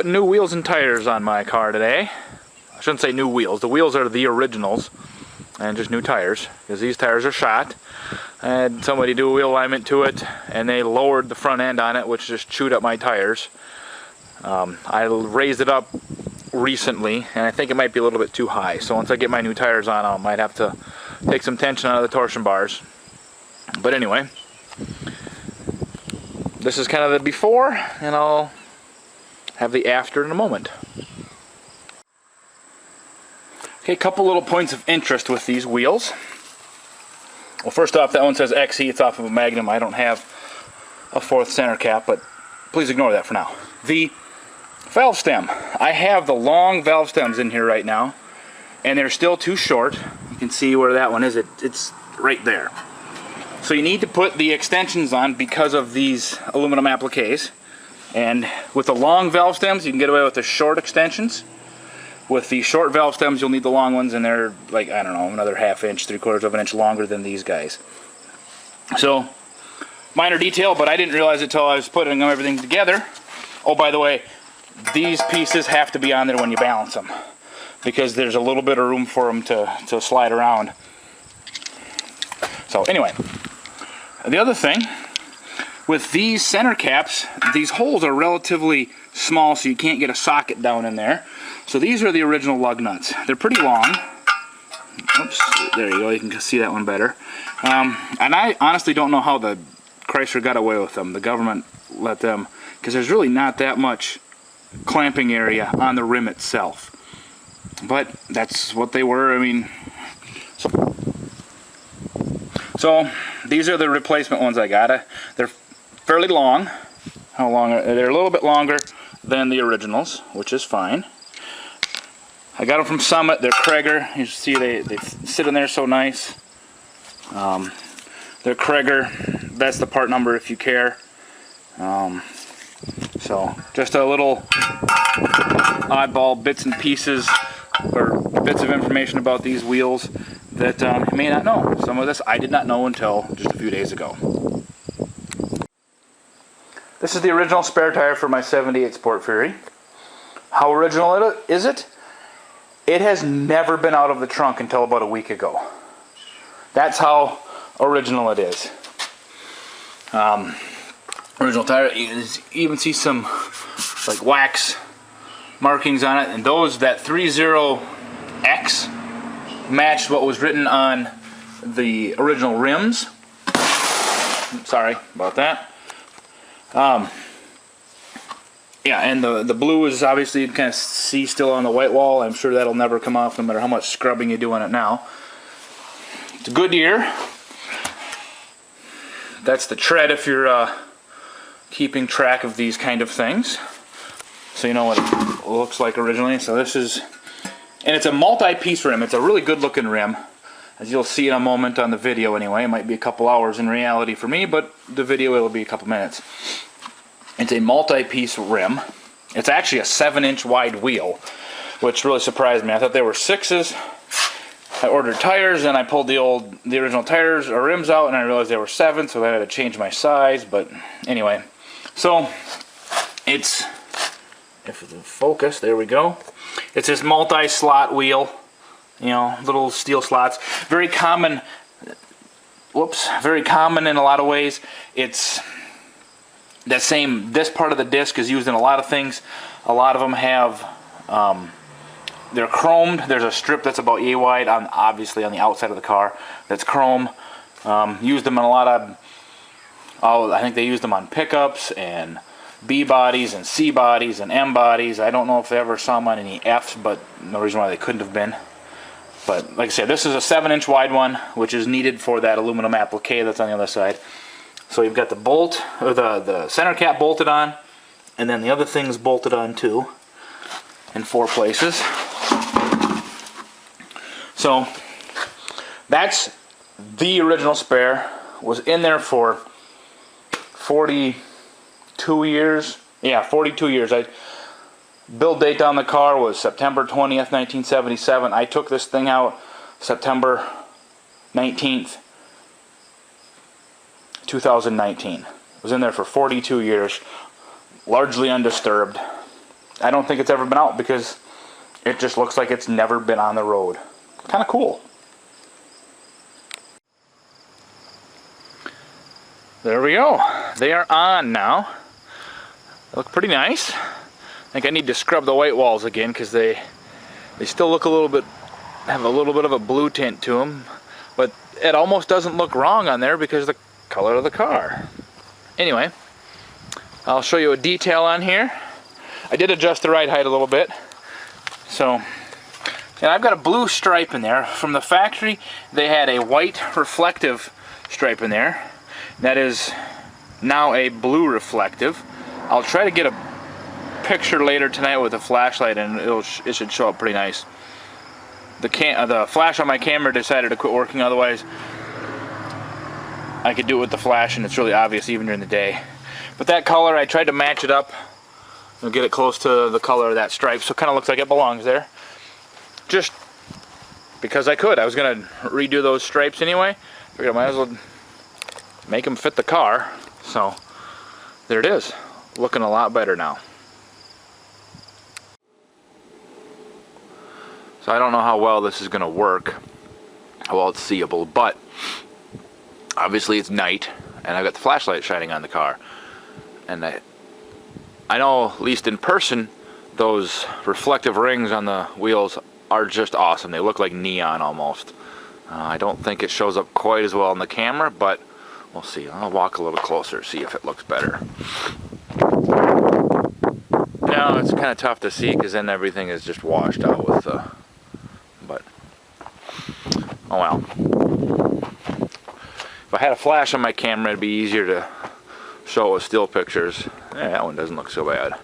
putting new wheels and tires on my car today. I shouldn't say new wheels. The wheels are the originals and just new tires because these tires are shot. I had somebody do a wheel alignment to it and they lowered the front end on it, which just chewed up my tires. I raised it up recently and I think it might be a little bit too high. So once I get my new tires on, I might have to take some tension out of the torsion bars. But anyway, this is kind of the before, and I'll have the after in a moment. Okay, a couple little points of interest with these wheels. Well, first off, that one says XE. It's off of a Magnum. I don't have a fourth center cap, but please ignore that for now. The valve stem. I have the long valve stems in here right now, and they're still too short. You can see where that one is. It's right there. So you need to put the extensions on because of these aluminum appliques. And with the long valve stems, you can get away with the short extensions. With the short valve stems, you'll need the long ones, and they're like, I don't know, another ½ inch, 3/4 of an inch longer than these guys. So, minor detail, but I didn't realize it until I was putting everything together. Oh, by the way, these pieces have to be on there when you balance them, because there's a little bit of room for them to slide around. So anyway, the other thing, with these center caps, these holes are relatively small, so you can't get a socket down in there. So these are the original lug nuts. They're pretty long. Oops, there you go, you can see that one better. And I honestly don't know how the Chrysler got away with them. The government let them, because there's really not that much clamping area on the rim itself. But that's what they were. I mean, so these are the replacement ones I got. They're fairly long. How long? They're a little bit longer than the originals, which is fine. I got them from Summit. They're Krager. You see they sit in there so nice. They're Krager. That's the part number if you care. So just a little oddball bits and pieces or bits of information about these wheels that you may not know. Some of this I did not know until just a few days ago. This is the original spare tire for my '78 Sport Fury. How original is it? It has never been out of the trunk until about a week ago. That's how original it is. Original tire. You even see some like wax markings on it, and that 30X matched what was written on the original rims. Sorry about that. Yeah, and the blue is obviously, you can kind of see still on the white wall. I'm sure that'll never come off no matter how much scrubbing you do on it now. It's a Goodyear. That's the tread if you're keeping track of these kind of things. So you know what it looks like originally. So this is, and it's a multi-piece rim. It's a really good looking rim, as you'll see in a moment on the video anyway. It might be a couple hours in reality for me, but the video it'll be a couple minutes. It's a multi-piece rim. It's actually a 7-inch wide wheel, which really surprised me. I thought they were 6s. I ordered tires and I pulled the original tires or rims out, and I realized they were 7, so I had to change my size. But anyway, so it's, if it'll focus, there we go. It's this multi-slot wheel, you know, little steel slots. Very common. Whoops, very common in a lot of ways. It's this part of the disc is used in a lot of things. A lot of them have, they're chromed. There's a strip that's about yay wide, obviously on the outside of the car, that's chrome. Used them in a lot of, I think they used them on pickups and B bodies and C bodies and M bodies. I don't know if they ever saw them on any Fs, but no reason why they couldn't have been. But like I said, this is a 7-inch wide one, which is needed for that aluminum applique that's on the other side. So you've got the bolt, or the center cap bolted on, and then the other thing's bolted on too, in 4 places. So that's the original spare. Was in there for 42 years. Yeah, 42 years. Build date on the car was September 20th, 1977. I took this thing out September 19th, 2019. It was in there for 42 years, largely undisturbed. I don't think it's ever been out because it just looks like it's never been on the road. Kind of cool. There we go. They are on now. They look pretty nice. I think I need to scrub the white walls again because they still look a little bit, have a little bit of a blue tint to them. But it almost doesn't look wrong on there because of the color of the car. Anyway, I'll show you a detail on here. I did adjust the ride height a little bit. So, and I've got a blue stripe in there. From the factory, they had a white reflective stripe in there. That is now a blue reflective. I'll try to get a picture later tonight with a flashlight and it should show up pretty nice. The flash on my camera decided to quit working, otherwise I could do it with the flash and it's really obvious even during the day. But that color, I tried to match it up and get it close to the color of that stripe, so it kind of looks like it belongs there. Just because I could. I was going to redo those stripes anyway. Figured I might as well make them fit the car. So there it is. Looking a lot better now. So I don't know how well this is going to work, how well it's seeable, but obviously it's night and I've got the flashlight shining on the car. And I know, at least in person, those reflective rings on the wheels are just awesome. They look like neon almost. I don't think it shows up quite as well on the camera, but we'll see. I'll walk a little closer, see if it looks better. No, it's kind of tough to see because then everything is just washed out with the... But, oh well. If I had a flash on my camera, it'd be easier to show it with still pictures. Yeah, that one doesn't look so bad.